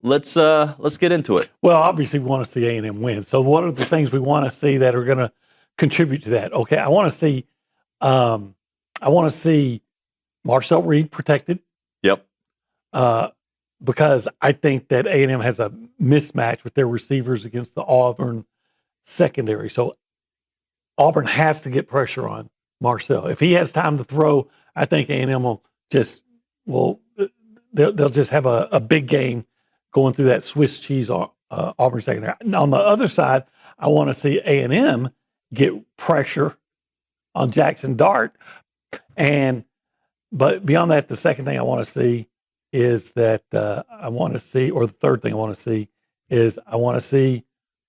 let's get into it. Well, obviously, we want to see A&M win. So, what are the things we want to see that are going to contribute to that? Okay, I want to see Marcel Reed protected. Yep. Because I think that A&M has a mismatch with their receivers against the Auburn secondary. So Auburn has to get pressure on Marcel. If he has time to throw, I think A&M they'll just have a big game going through that Swiss cheese Auburn secondary. On the other side, I want to see A&M get pressure on Jackson Dart. But beyond that, the second thing I want to see is that the third thing I want to see is I want to see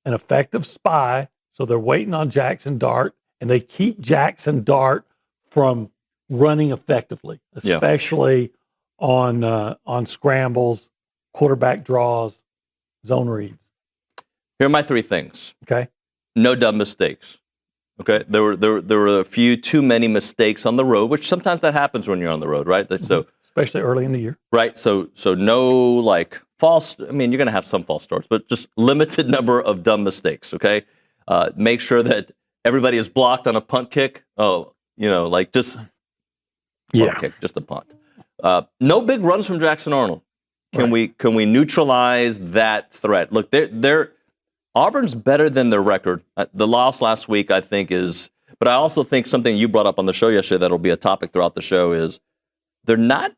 an effective spy. So they're waiting on Jackson Dart, and they keep Jackson Dart from running effectively, especially on scrambles, quarterback draws, zone reads. Here are my three things. Okay. No dumb mistakes. Okay. There were a few too many mistakes on the road, which sometimes that happens when you're on the road, right? So especially early in the year. Right. So no false. I mean, you're going to have some false starts, but just limited number of dumb mistakes. Okay. Make sure that everybody is blocked on a punt kick. Just a punt. No big runs from Jackson Arnold. Can we neutralize that threat? Look, they're Auburn's better than their record. The loss last week, I think, but I also think something you brought up on the show yesterday that'll be a topic throughout the show is they're not.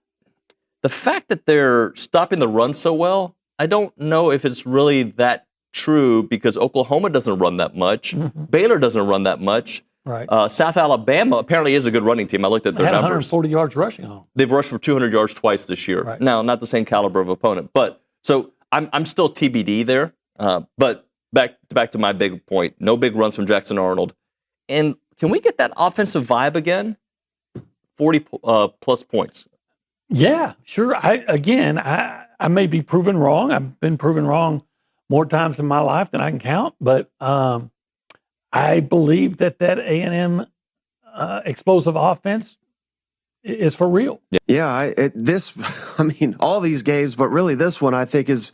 The fact that they're stopping the run so well, I don't know if it's really that true because Oklahoma doesn't run that much. Mm-hmm. Baylor doesn't run that much. Right. South Alabama apparently is a good running team. I looked at their numbers. 140 yards rushing on. They've rushed for 200 yards twice this year. Right. Now, not the same caliber of opponent, but so I'm still TBD there. But back to my big point: no big runs from Jackson Arnold. And can we get that offensive vibe again? 40 plus points. Yeah, sure. I may be proven wrong. I've been proven wrong more times in my life than I can count, but I believe that A&M explosive offense is for real. Yeah, all these games, but really this one I think is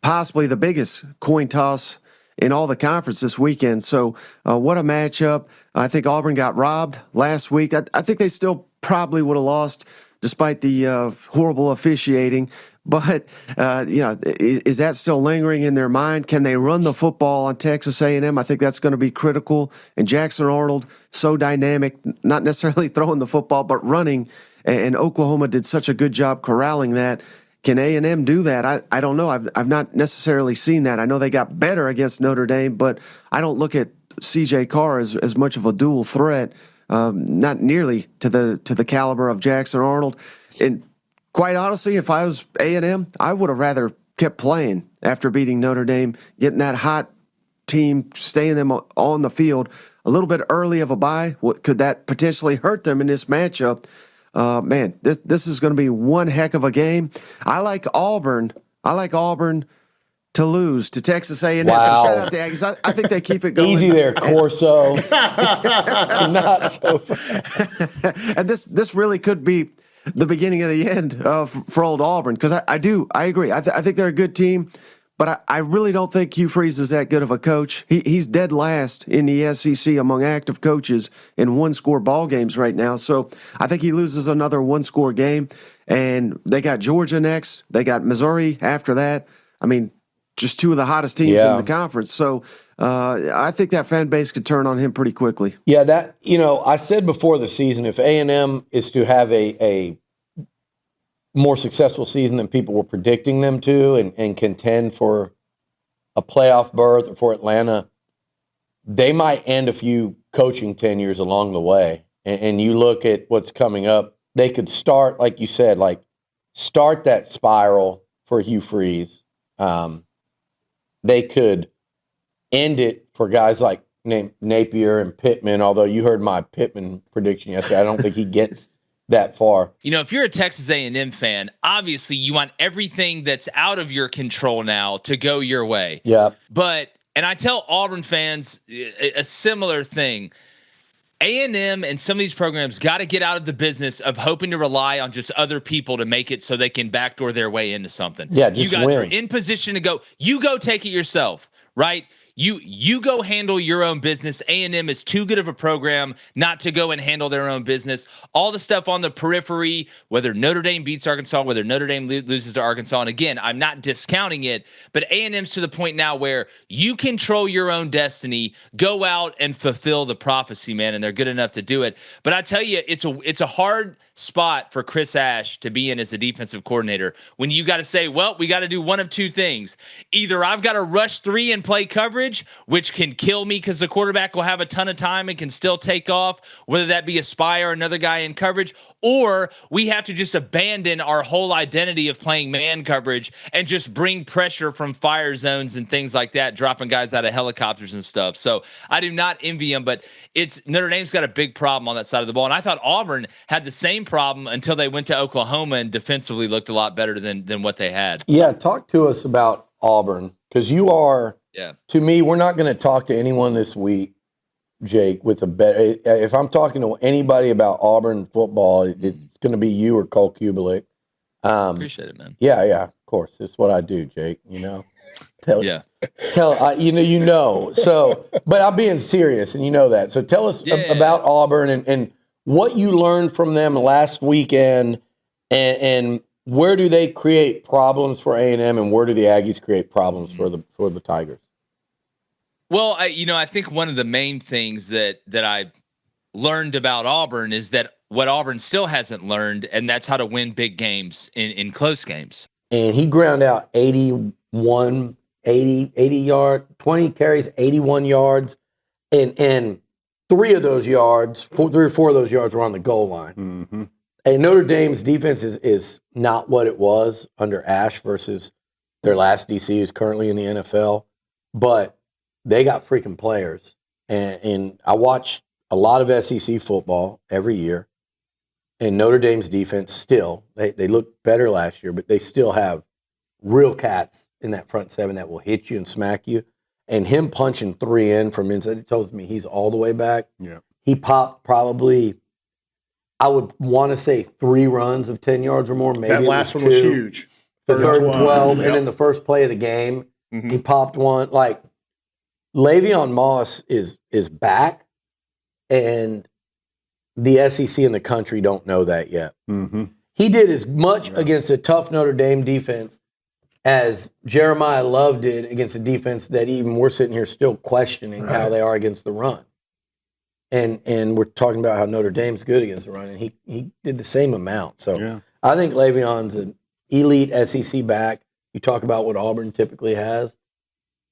possibly the biggest coin toss in all the conference this weekend. So what a matchup. I think Auburn got robbed last week. I think they still probably would have lost despite the horrible officiating. But, is that still lingering in their mind? Can they run the football on Texas A&M? I think that's going to be critical. And Jackson Arnold, so dynamic, not necessarily throwing the football, but running. And Oklahoma did such a good job corralling that. Can A&M do that? I don't know. I've not necessarily seen that. I know they got better against Notre Dame, but I don't look at C.J. Carr as much of a dual threat, not nearly to the caliber of Jackson Arnold. And quite honestly, if I was A&M, I would have rather kept playing after beating Notre Dame, getting that hot team, staying them on the field a little bit early of a bye. Could that potentially hurt them in this matchup? Man, this is going to be one heck of a game. I like Auburn to lose to Texas A&M. Wow. So shout out to Aggies. I think they keep it going. Easy there, Corso. Not so. And this really could be the beginning of the end for old Auburn, because I agree. I think they're a good team, but I really don't think Hugh Freeze is that good of a coach. He's dead last in the SEC among active coaches in one-score ball games right now. So I think he loses another one-score game, and they got Georgia next. They got Missouri after that. I mean, just two of the hottest teams in the conference. So I think that fan base could turn on him pretty quickly. Yeah, I said before the season, if A&M is to have a more successful season than people were predicting them to and contend for a playoff berth or for Atlanta, they might end a few coaching tenures along the way. And you look at what's coming up, they could start, like you said, start that spiral for Hugh Freeze. They could end it for guys like Napier and Pittman, although you heard my Pittman prediction yesterday. I don't think he gets that far. If you're a Texas A&M fan, obviously you want everything that's out of your control now to go your way. Yeah. And I tell Auburn fans a similar thing. A&M and some of these programs got to get out of the business of hoping to rely on just other people to make it so they can backdoor their way into something. Yeah, you just guys win. are in position to go. You go take it yourself, right? You go handle your own business. A&M is too good of a program not to go and handle their own business. All the stuff on the periphery, whether Notre Dame beats Arkansas, whether Notre Dame loses to Arkansas, and again, I'm not discounting it, but A&M's to the point now where you control your own destiny. Go out and fulfill the prophecy, man, and they're good enough to do it. But I tell you, it's a hard spot for Chris Ash to be in as a defensive coordinator when you got to say, well, we got to do one of two things. Either I've got to rush 3 and play coverage, which can kill me because the quarterback will have a ton of time and can still take off, whether that be a spy or another guy in coverage, or we have to just abandon our whole identity of playing man coverage and just bring pressure from fire zones and things like that, dropping guys out of helicopters and stuff. So I do not envy him, but Notre Dame's got a big problem on that side of the ball. And I thought Auburn had the same problem until they went to Oklahoma and defensively looked a lot better than what they had. Yeah, talk to us about Auburn, because you are, to me, we're not going to talk to anyone this week, Jake, with a bet. If I'm talking to anybody about Auburn football, it's going to be you or Cole Kubelik. Appreciate it, man. Yeah, of course. It's what I do, Jake, So, but I'm being serious, and you know that. So tell us about Auburn and what you learned from them last weekend, and where do they create problems for A&M, and where do the Aggies create problems for the Tigers? Well, I think one of the main things that I learned about Auburn is that what Auburn still hasn't learned, and that's how to win big games in close games. And he ground out 80 yard, 20 carries, 81 yards, and 3 or 4 of those yards were on the goal line. Mm-hmm. And Notre Dame's defense is not what it was under Ash versus their last DC, who's currently in the NFL, but they got freaking players. And I watch a lot of SEC football every year, and Notre Dame's defense still, they looked better last year, but they still have real cats in that front seven that will hit you and smack you. And him punching 3 in from inside, it tells me he's all the way back. Yeah. He popped probably, I would want to say 3 runs of 10 yards or more. Maybe that last one 2. was huge. The third and 12, Yep. and then the first play of the game, Mhm. he popped one. Like, Le'Veon Moss is back, and the SEC and the country don't know that yet. Mm-hmm. He did as much against a tough Notre Dame defense as Jeremiah Love did against a defense that even we're sitting here still questioning how they are against the run. And we're talking about how Notre Dame's good against the run, and he did the same amount. So I think Le'Veon's an elite SEC back. You talk about what Auburn typically has.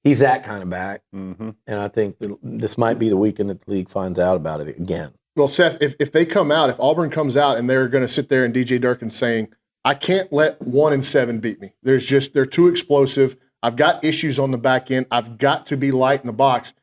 He's that kind of back. Mm-hmm. And I think this might be the weekend that the league finds out about it again. Well, Seth, if they come out, if Auburn comes out and they're going to sit there and DJ Durkin's saying, I can't let 1 and 7 beat me. They're too explosive. I've got issues on the back end. I've got to be light in the box.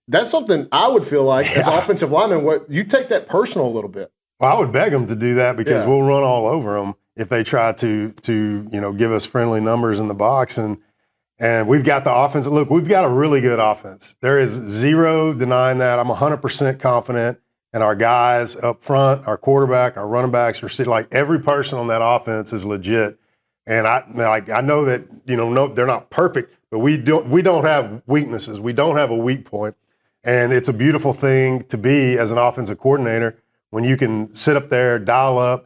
That's something I would feel like as offensive lineman, what you take that personal a little bit. Well, I would beg them to do that because we'll run all over them if they try to give us friendly numbers in the box. And we've got the offense. Look, we've got a really good offense. There is zero denying that. I'm 100% confident. And our guys up front, our quarterback, our running backs, like every person on that offense is legit. And I know that they're not perfect, but we don't have weaknesses. We don't have a weak point. And it's a beautiful thing to be as an offensive coordinator when you can sit up there, dial up,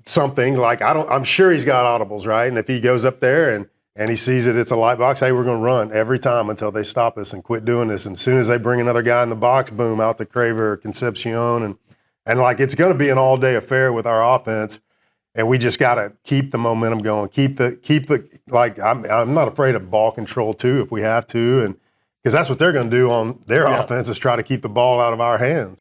something like I'm sure he's got audibles, right? And if he goes up there and he sees that it's a light box, hey, we're going to run every time until they stop us and quit doing this. And as soon as they bring another guy in the box, boom, out to Craver or Concepcion. And like it's going to be an all-day affair with our offense. And we just got to keep the momentum going. Keep the I'm not afraid of ball control too if we have to. And because that's what they're going to do on their offense is try to keep the ball out of our hands.